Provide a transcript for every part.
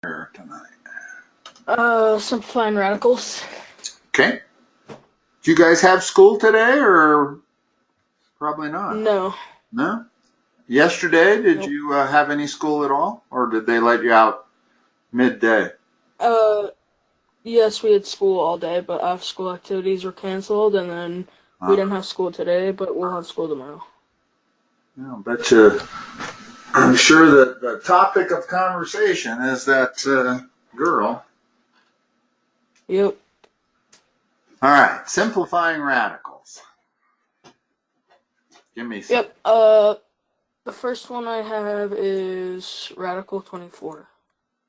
tonight? Simplifying radicals. Okay. Do you guys have school today, or probably not? No. No? Yesterday, did Nope. you have any school at all, or did they let you out midday? Yes, we had school all day, but after-school activities were canceled, and then we didn't have school today, but we'll have school tomorrow. Yeah, I bet you. I'm sure that the topic of conversation is that girl. Yep. All right, simplifying radicals. Give me some. Yep. The first one I have is radical 24.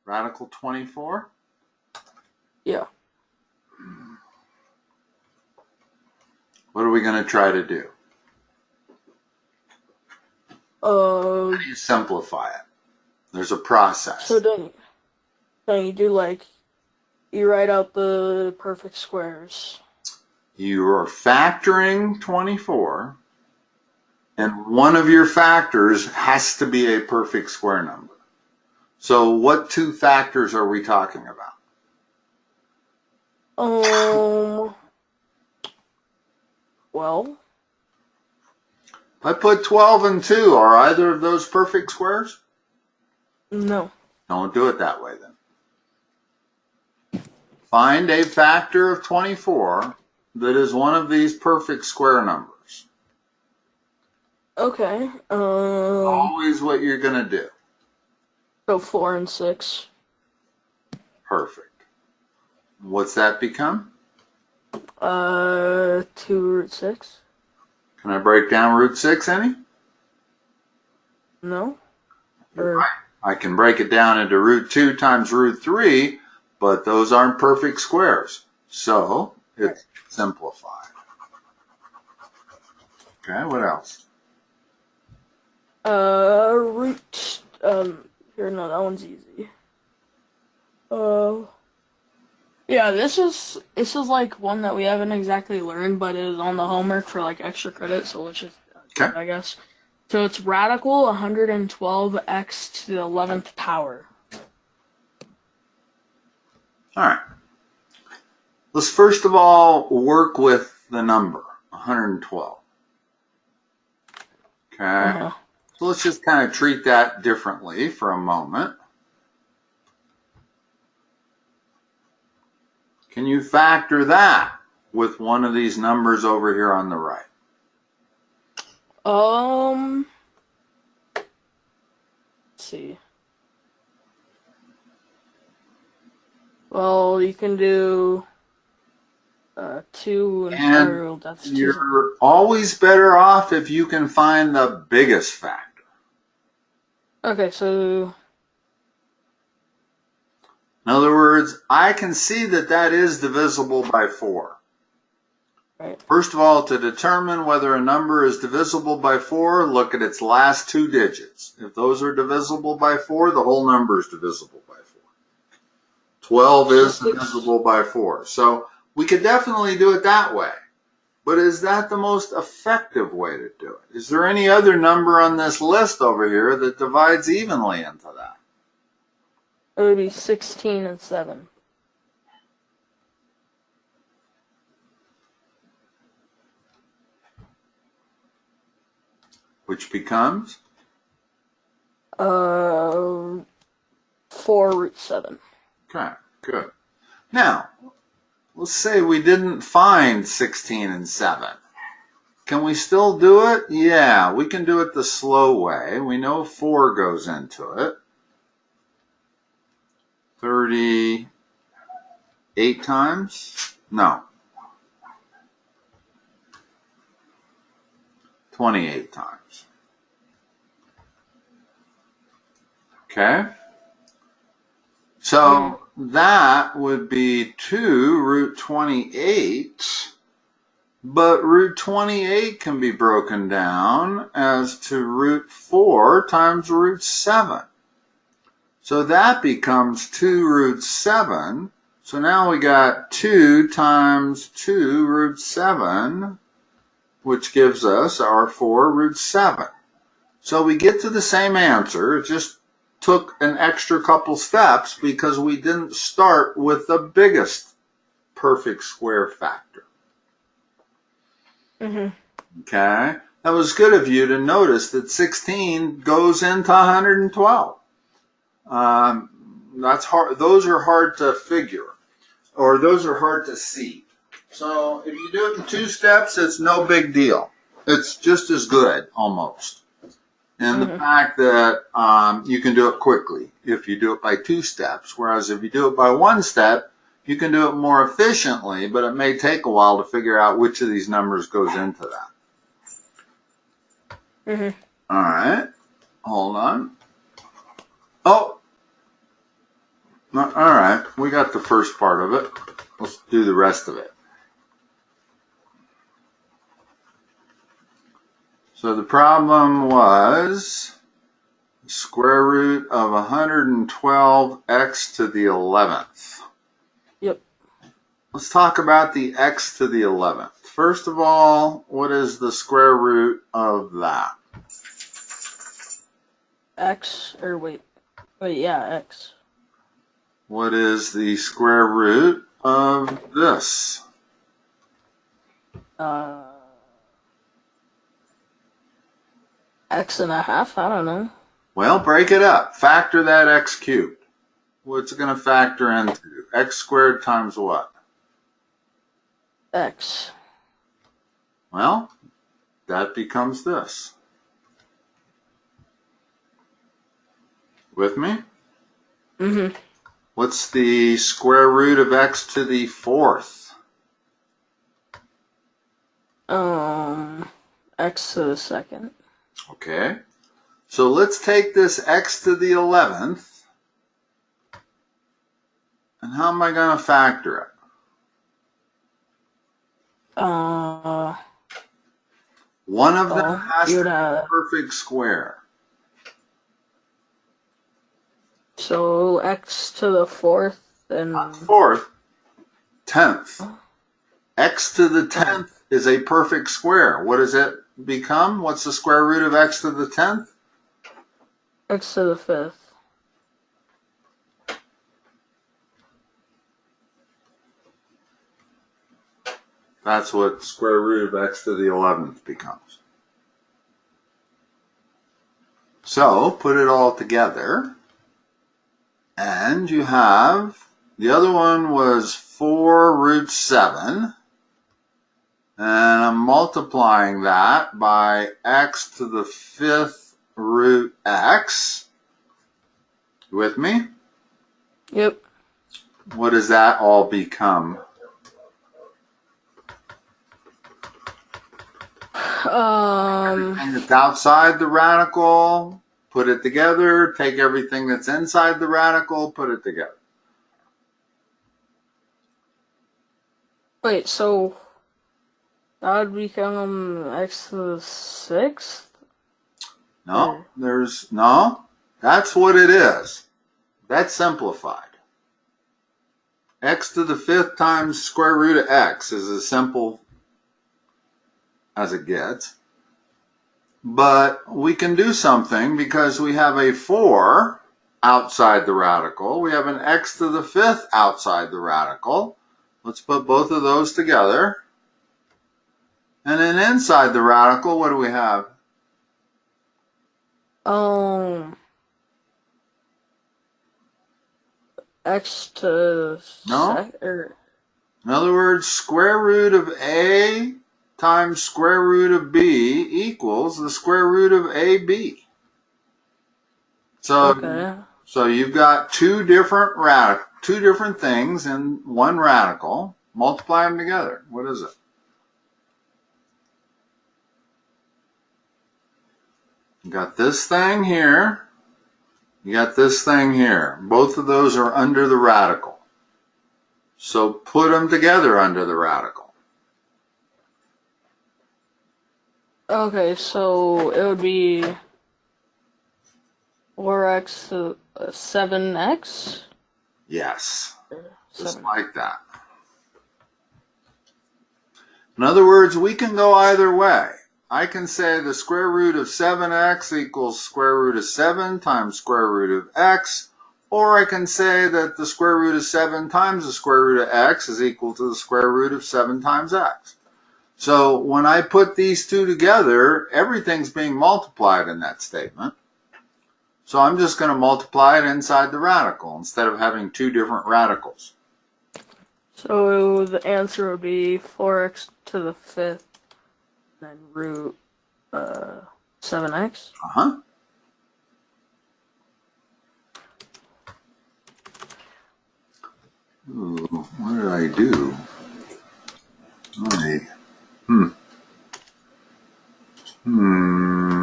Radical 24? Yeah. What are we going to try to do? How do you simplify it? There's a process. So don't you do like, you write out the perfect squares. You're factoring 24, and one of your factors has to be a perfect square number. So what two factors are we talking about? Well. I put 12 and 2. Are either of those perfect squares? No. Don't do it that way then. Find a factor of 24 that is one of these perfect square numbers. Okay. Always what you're going to do. So 4 and 6. Perfect. What's that become? 2 root 6. Can I break down root 6 any? No. Right. I can break it down into root 2 times root 3, but those aren't perfect squares. So it's simplified. Okay, what else? Here, no, that one's easy. Yeah, this is like one that we haven't exactly learned, but it is on the homework for like extra credit, so let's just do it, I guess. So it's radical 112x to the 11th power. All right. Let's first of all work with the number 112. Okay. So let's just kind of treat that differently for a moment. Can you factor that with one of these numbers over here on the right? Let's see. Well, you can do 2 and that's you're always better off if you can find the biggest factor. Okay, so in other words, I can see that that is divisible by 4. Right. First of all, to determine whether a number is divisible by 4, look at its last 2 digits. If those are divisible by 4, the whole number is divisible by 4. 12 is divisible by 4. So we could definitely do it that way. But is that the most effective way to do it? Is there any other number on this list over here that divides evenly into that? It would be 16 and 7. Which becomes? 4 root 7. Okay, good. Now, let's say we didn't find 16 and 7. Can we still do it? Yeah, we can do it the slow way. We know 4 goes into it. 38 times? No. 28 times. Okay? So that would be 2 root 28, but root 28 can be broken down as to root 4 times root 7. So that becomes 2 root 7. So now we got 2 times 2 root 7, which gives us our 4 root 7. So we get to the same answer, just took an extra couple steps because we didn't start with the biggest perfect square factor. Mm-hmm. Okay? That was good of you to notice that 16 goes into 112. That's hard. Those are hard to figure, or those are hard to see. So if you do it in 2 steps, it's no big deal. It's just as good, almost. And the fact that you can do it quickly if you do it by 2 steps, whereas if you do it by 1 step, you can do it more efficiently, but it may take a while to figure out which of these numbers goes into that. All right. Hold on. Oh. All right. We got the first part of it. Let's do the rest of it. So the problem was square root of 112x to the 11th. Yep. Let's talk about the x to the 11th. First of all, what is the square root of that? X, or wait, yeah, X. What is the square root of this? X and a half, I don't know. Well, break it up. Factor that x cubed. What's it going to factor into? X squared times what? X. Well, that becomes this. With me? Mm-hmm. What's the square root of x to the 4th? X to the 2nd. Okay. So let's take this x to the 11th. And how am I going to factor it? One of them has to be a perfect square. So x to the 4th and... Not 4th, 10th. X to the 10th is a perfect square. What does it become? What's the square root of x to the 10th? X to the 5th. That's what square root of x to the 11th becomes. So, put it all together, and you have, the other one was 4 root 7, and I'm multiplying that by x to the 5th root x. You with me? Yep. What does that all become? Everything that's outside the radical, put it together. Take everything that's inside the radical, put it together. Wait, so that would become x to the 6th? No, no. That's what it is. That's simplified. X to the 5th times square root of x is as simple as it gets. But we can do something because we have a 4 outside the radical. We have an x to the 5th outside the radical. Let's put both of those together. And then inside the radical, what do we have? X to... No. In other words, square root of a times square root of b equals the square root of ab. So you've got two different things in one radical. Multiply them together. What is it? You got this thing here. You got this thing here. Both of those are under the radical. So put them together under the radical. Okay, so it would be 4x to 7x? Yes, just like that. In other words, we can go either way. I can say the square root of 7x equals square root of 7 times square root of x, or I can say that the square root of 7 times the square root of x is equal to the square root of 7 times x. So when I put these two together, everything's being multiplied in that statement. So I'm just going to multiply it inside the radical instead of having two different radicals. So the answer would be 4x to the 5th, then root 7x. Uh-huh. Ooh, what did I do?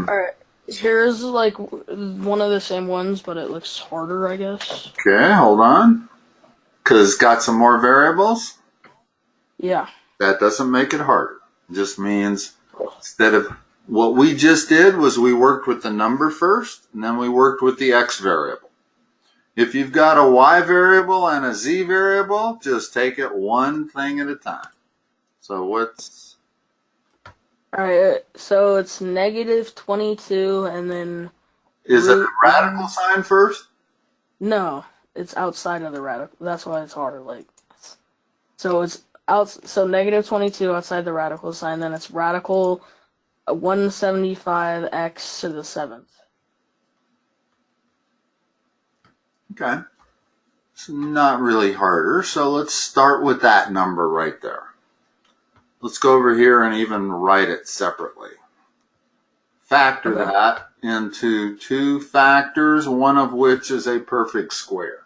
Alright, here's like one of the same ones, but it looks harder, I guess. Okay, hold on. Because it's got some more variables? Yeah. That doesn't make it harder. It just means instead of what we just did was we worked with the number first, and then we worked with the x variable. If you've got a y variable and a z variable, just take it one thing at a time. So what's... Alright, so it's negative 22, and then... Is it the radical sign first? No, it's outside of the radical. That's why it's harder. Like, so it's out. So negative 22 outside the radical sign. Then it's radical 175x to the 7th. Okay. It's not really harder. So let's start with that number right there. Let's go over here and even write it separately. Factor that into two factors, one of which is a perfect square.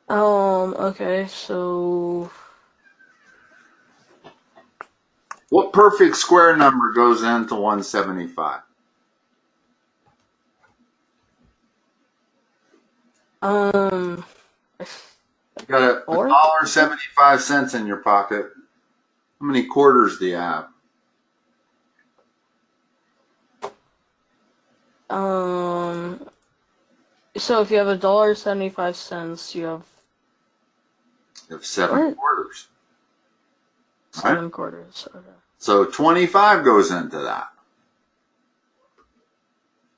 Okay, so... What perfect square number goes into 175? You got $1.75 in your pocket. How many quarters do you have? So if you have $1.75, you have... You have 7 quarters. 7 quarters, okay. So 25 goes into that.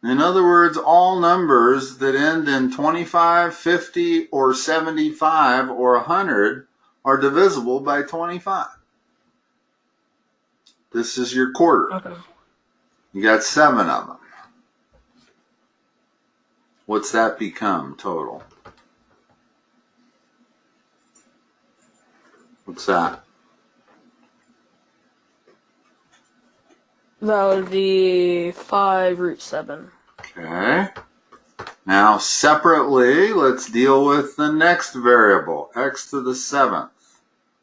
In other words, all numbers that end in 25, 50, or 75, or 100 are divisible by 25. This is your quarter. Okay. You got 7 of them. What's that become total? What's that? That would be 5 root 7. Okay. Now, separately, let's deal with the next variable, x to the 7th.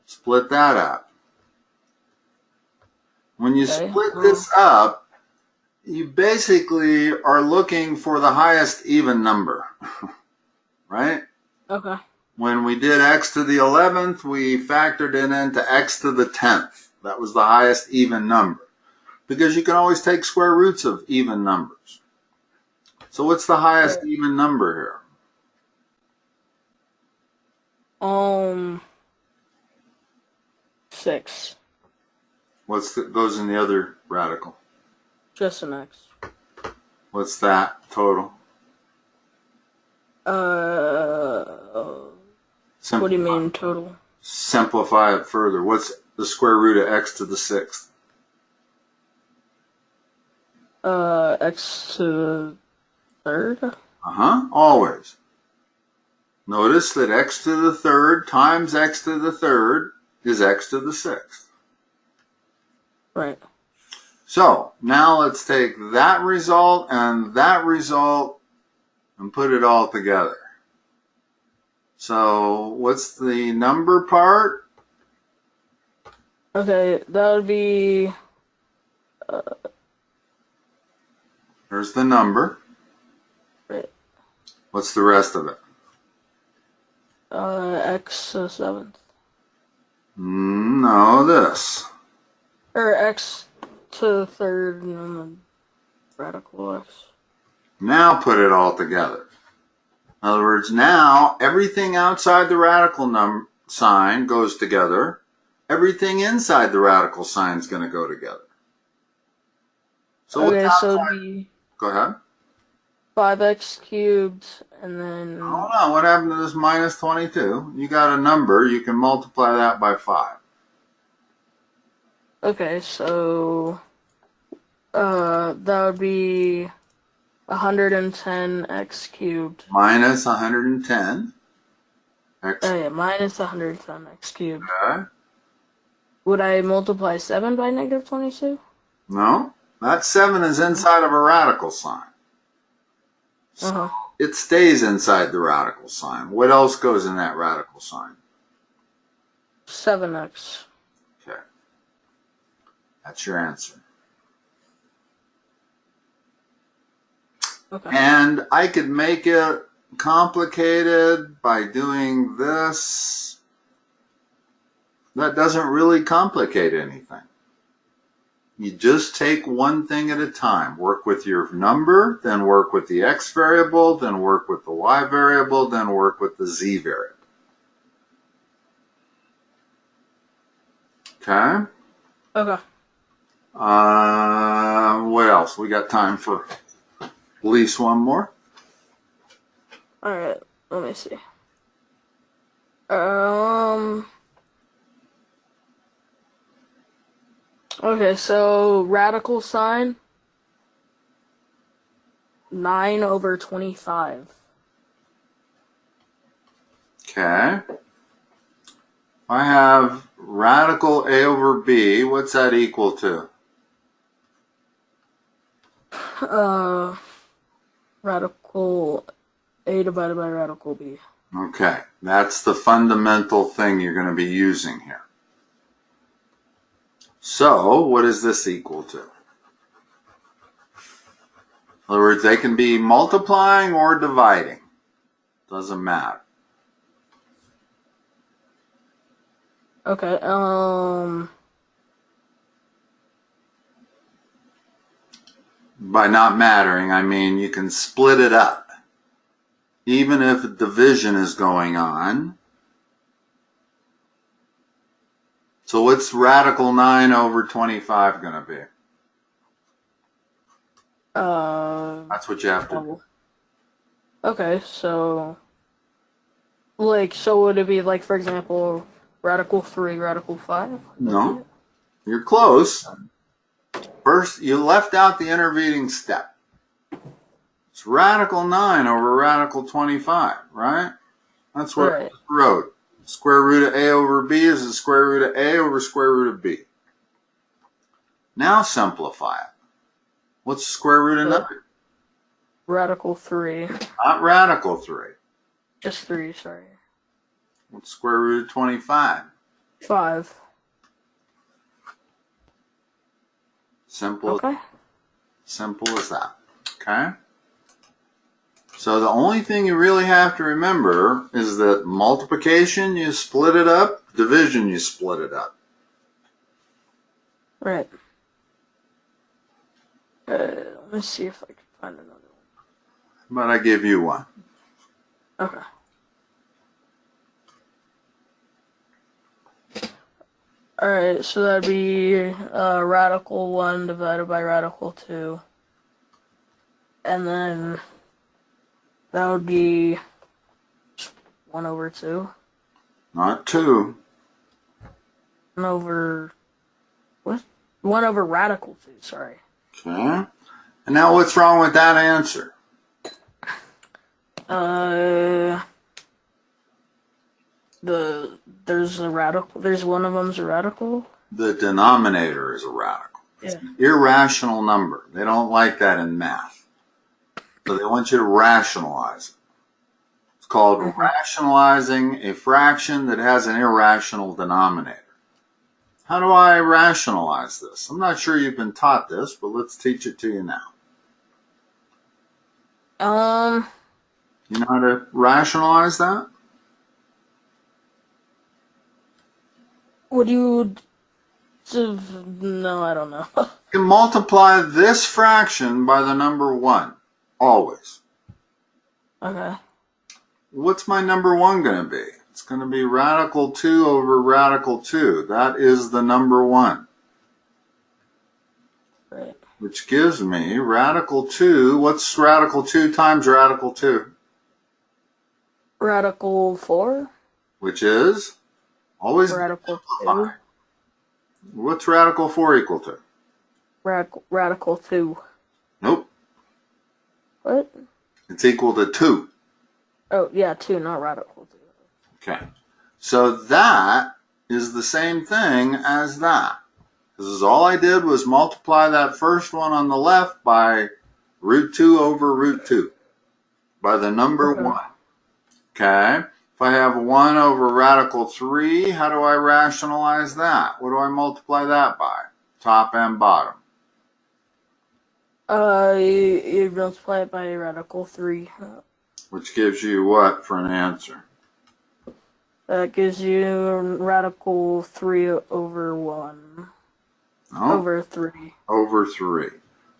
Split that up. When you split this up, you basically are looking for the highest even number, right? Okay. When we did x to the 11th, we factored it into x to the 10th. That was the highest even number, because you can always take square roots of even numbers. So what's the highest even number here? 6. What's goes in the other radical? Just an x. What's that total? What do you mean total? Simplify it further. What's the square root of x to the 6th? X to the 3rd? Always. Notice that x to the 3rd times x to the 3rd is x to the 6th. Right. So, now let's take that result and put it all together. So, what's the number part? Okay, that would be... There's the number. Right. What's the rest of it? X to the 7th. No, this. Or x to the 3rd and then the radical x. Now put it all together. In other words, now everything outside the radical sign goes together, everything inside the radical sign is going to go together. So okay, so it'd be go ahead. 5x cubed, and then... Hold on, what happened to this minus 22? You got a number, you can multiply that by 5. Okay, so that would be 110x cubed. Minus 110. X. Oh yeah, minus 110x cubed. Okay. Would I multiply 7 by negative 22? No, that 7 is inside of a radical sign. So it stays inside the radical sign. What else goes in that radical sign? 7x. Okay. That's your answer. Okay. And I could make it complicated by doing this. That doesn't really complicate anything. You just take one thing at a time. Work with your number, then work with the x variable, then work with the y variable, then work with the z variable. Okay? Okay. What else? We got time for at least one more. Alright, let me see. Okay, so radical sign 9 over 25. Okay. I have radical a over b. What's that equal to? Radical a divided by radical b. Okay, that's the fundamental thing you're going to be using here. So, what is this equal to? In other words, they can be multiplying or dividing. Doesn't matter. Okay, By not mattering, I mean you can split it up. Even if division is going on. So what's radical 9 over 25 going to be? That's what you have to do. Okay, so so would it be like, for example, radical 3, radical 5? No, you're close. First, you left out the intervening step. It's radical 9 over radical 25, right? That's what I wrote. Square root of a over b is the square root of a over square root of b. Now simplify it. What's the square root of 9? Radical 3. Not radical 3. Just 3, sorry. What's square root of 25? 5. Simple. Okay. Simple as that. Okay? So the only thing you really have to remember is that multiplication, you split it up. Division, you split it up. Right. Let me see if I can find another one. But I give you one. Okay. Alright, so that'd be radical 1 divided by radical 2. And then that would be 1 over 2. Not 2. 1 over... What? 1 over radical 2, sorry. Okay. And now what's wrong with that answer? There's a radical. There's one of them's a radical. The denominator is a radical. Yeah. It's an irrational number. They don't like that in math. So they want you to rationalize it. It's called rationalizing a fraction that has an irrational denominator. How do I rationalize this? I'm not sure you've been taught this, but let's teach it to you now. You know how to rationalize that? Would you... No, I don't know. You can multiply this fraction by the number 1. Always. Okay. What's my number 1 going to be? It's going to be radical 2 over radical 2. That is the number 1. Right. Which gives me radical 2. What's radical 2 times radical 2? Radical 4. Which is? Always Radical 2. simplify. What's radical 4 equal to? Radical 2. Nope. What? It's equal to 2. Oh, yeah, 2, not radical 2. Okay. So that is the same thing as that. Because all I did was multiply that first one on the left by root 2 over root 2. By the number 1. Okay. If I have 1 over radical 3, how do I rationalize that? What do I multiply that by? Top and bottom. You multiply it by radical 3. Which gives you what for an answer? That gives you radical 3 over 1. No. Over 3. Over 3.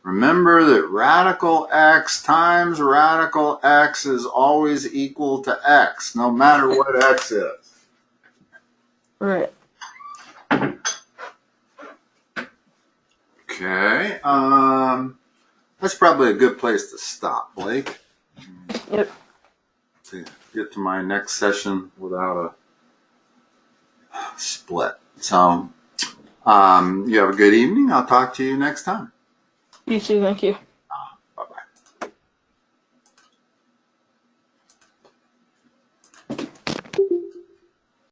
Remember that radical x times radical x is always equal to x, no matter what x is. Right. Okay. That's probably a good place to stop, Blake. Yep. To get to my next session without a split. So, you have a good evening. I'll talk to you next time. You too, thank you.